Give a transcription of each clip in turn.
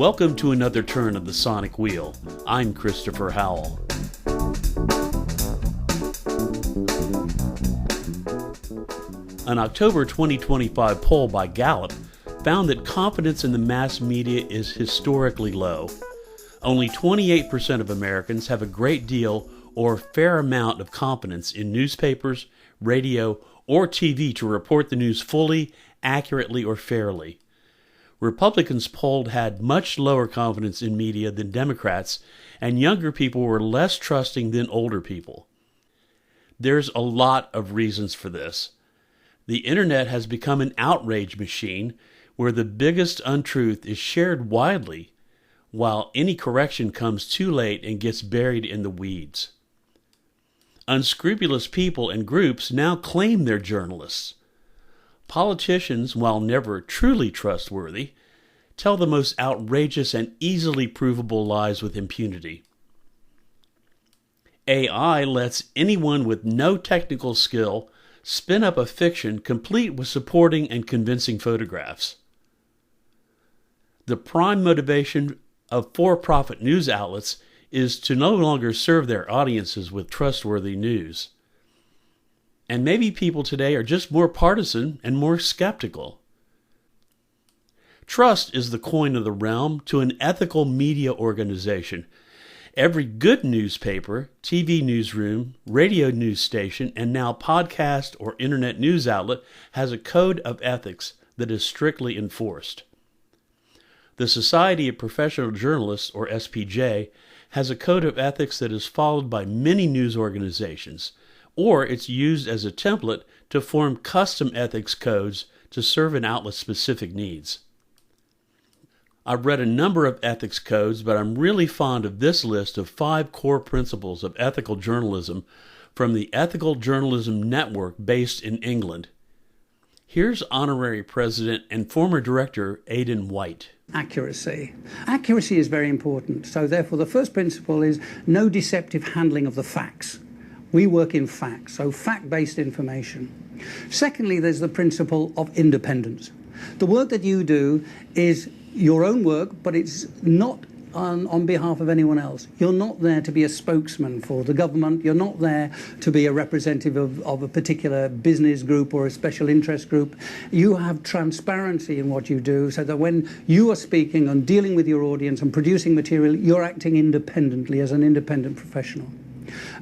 Welcome to another turn of the Sonic Wheel. I'm Christopher Howell. An October 2025 poll by Gallup found that confidence in the mass media is historically low. Only 28% of Americans have a great deal or fair amount of confidence in newspapers, radio, or TV to report the news fully, accurately, or fairly. Republicans polled had much lower confidence in media than Democrats, and younger people were less trusting than older people. There's a lot of reasons for this. The internet has become an outrage machine where the biggest untruth is shared widely, while any correction comes too late and gets buried in the weeds. Unscrupulous people and groups now claim they're journalists. Politicians, while never truly trustworthy, tell the most outrageous and easily provable lies with impunity. AI lets anyone with no technical skill spin up a fiction complete with supporting and convincing photographs. The prime motivation of for-profit news outlets is to no longer serve their audiences with trustworthy news. And maybe people today are just more partisan and more skeptical. Trust is the coin of the realm to an ethical media organization. Every good newspaper, TV newsroom, radio news station, and now podcast or internet news outlet has a code of ethics that is strictly enforced. The Society of Professional Journalists, or SPJ, has a code of ethics that is followed by many news organizations, or it's used as a template to form custom ethics codes to serve an outlet's specific needs. I've read a number of ethics codes, but I'm really fond of this list of 5 core principles of ethical journalism from the Ethical Journalism Network based in England. Here's Honorary President and former Director Aidan White. Accuracy. Accuracy is very important. So therefore the first principle is no deceptive handling of the facts. We work in facts, so fact-based information. Secondly, there's the principle of independence. The work that you do is your own work, but it's not on behalf of anyone else. You're not there to be a spokesman for the government. You're not there to be a representative of a particular business group or a special interest group. You have transparency in what you do so that when you are speaking and dealing with your audience and producing material, you're acting independently as an independent professional.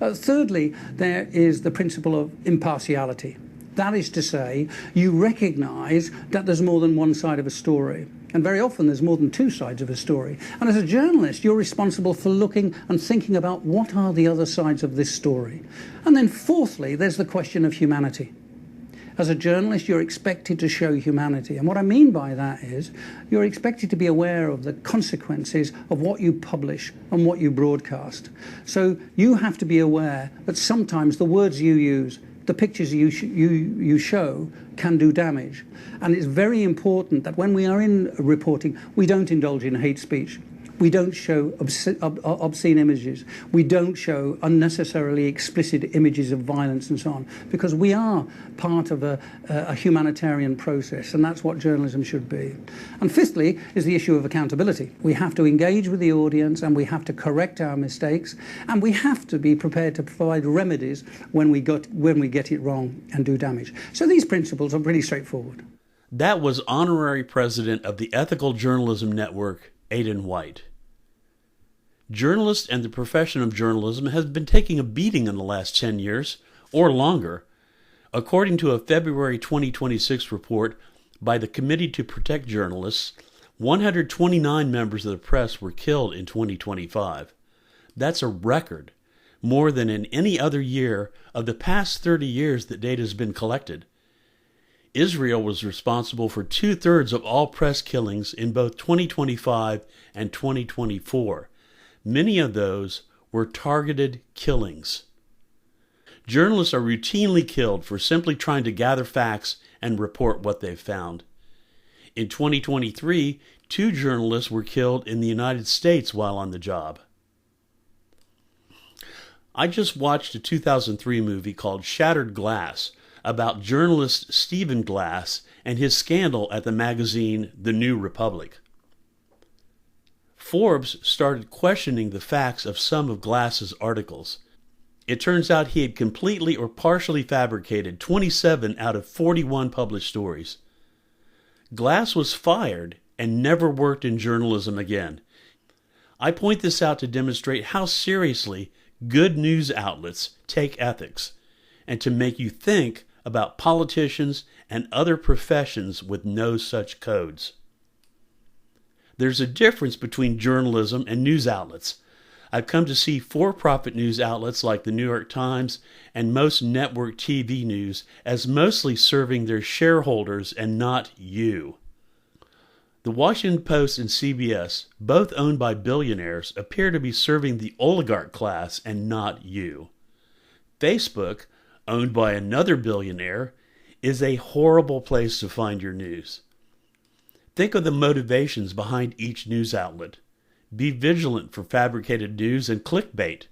Thirdly, there is the principle of impartiality. That is to say, you recognize that there's more than one side of a story. And very often there's more than 2 sides of a story. And as a journalist, you're responsible for looking and thinking about what are the other sides of this story. And then fourthly, there's the question of humanity. As a journalist, you're expected to show humanity. And what I mean by that is you're expected to be aware of the consequences of what you publish and what you broadcast. So you have to be aware that sometimes the words you use, the pictures you show can do damage. And it's very important that when we are in reporting, we don't indulge in hate speech. We don't show obscene images. We don't show unnecessarily explicit images of violence and so on, because we are part of a humanitarian process, and that's what journalism should be. And fifthly is the issue of accountability. We have to engage with the audience, and we have to correct our mistakes, and we have to be prepared to provide remedies when we get it wrong and do damage. So these principles are pretty straightforward. That was Honorary President of the Ethical Journalism Network, Aidan White. Journalists and the profession of journalism has been taking a beating in the last 10 years, or longer. According to a February 2026 report by the Committee to Protect Journalists, 129 members of the press were killed in 2025. That's a record, more than in any other year of the past 30 years that data has been collected. Israel was responsible for 2/3 of all press killings in both 2025 and 2024. Many of those were targeted killings. Journalists are routinely killed for simply trying to gather facts and report what they've found. In 2023, 2 journalists were killed in the United States while on the job. I just watched a 2003 movie called Shattered Glass about journalist Stephen Glass and his scandal at the magazine The New Republic. Forbes started questioning the facts of some of Glass's articles. It turns out he had completely or partially fabricated 27 out of 41 published stories. Glass was fired and never worked in journalism again. I point this out to demonstrate how seriously good news outlets take ethics, and to make you think about politicians and other professions with no such codes. There's a difference between journalism and news outlets. I've come to see for-profit news outlets like the New York Times and most network TV news as mostly serving their shareholders and not you. The Washington Post and CBS, both owned by billionaires, appear to be serving the oligarch class and not you. Facebook, owned by another billionaire, is a horrible place to find your news. Think of the motivations behind each news outlet. Be vigilant for fabricated news and clickbait.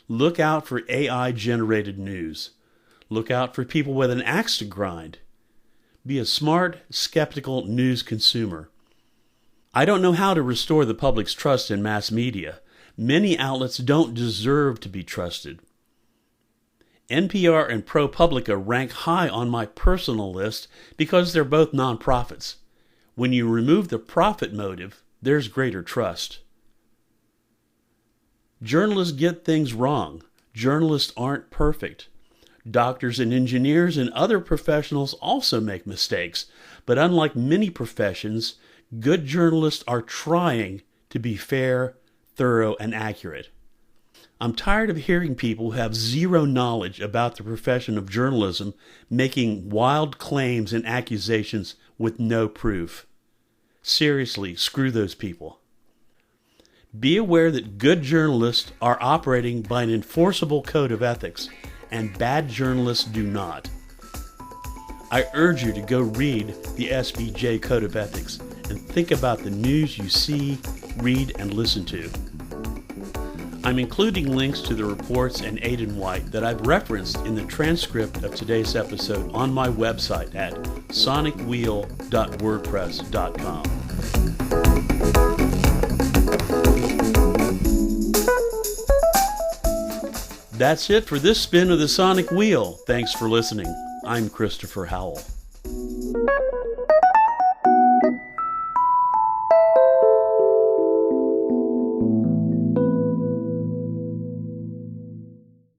Look out for AI-generated news. Look out for people with an axe to grind. Be a smart, skeptical news consumer. I don't know how to restore the public's trust in mass media. Many outlets don't deserve to be trusted. NPR and ProPublica rank high on my personal list because they're both nonprofits. When you remove the profit motive, there's greater trust. Journalists get things wrong. Journalists aren't perfect. Doctors and engineers and other professionals also make mistakes, but unlike many professions, good journalists are trying to be fair, thorough, and accurate. I'm tired of hearing people who have zero knowledge about the profession of journalism making wild claims and accusations with no proof. Seriously, screw those people. Be aware that good journalists are operating by an enforceable code of ethics, and bad journalists do not. I urge you to go read the SBJ Code of Ethics and think about the news you see, read, and listen to. I'm including links to the reports and Aidan White that I've referenced in the transcript of today's episode on my website at sonicwheel.wordpress.com. That's it for this spin of the Sonic Wheel. Thanks for listening. I'm Christopher Howell.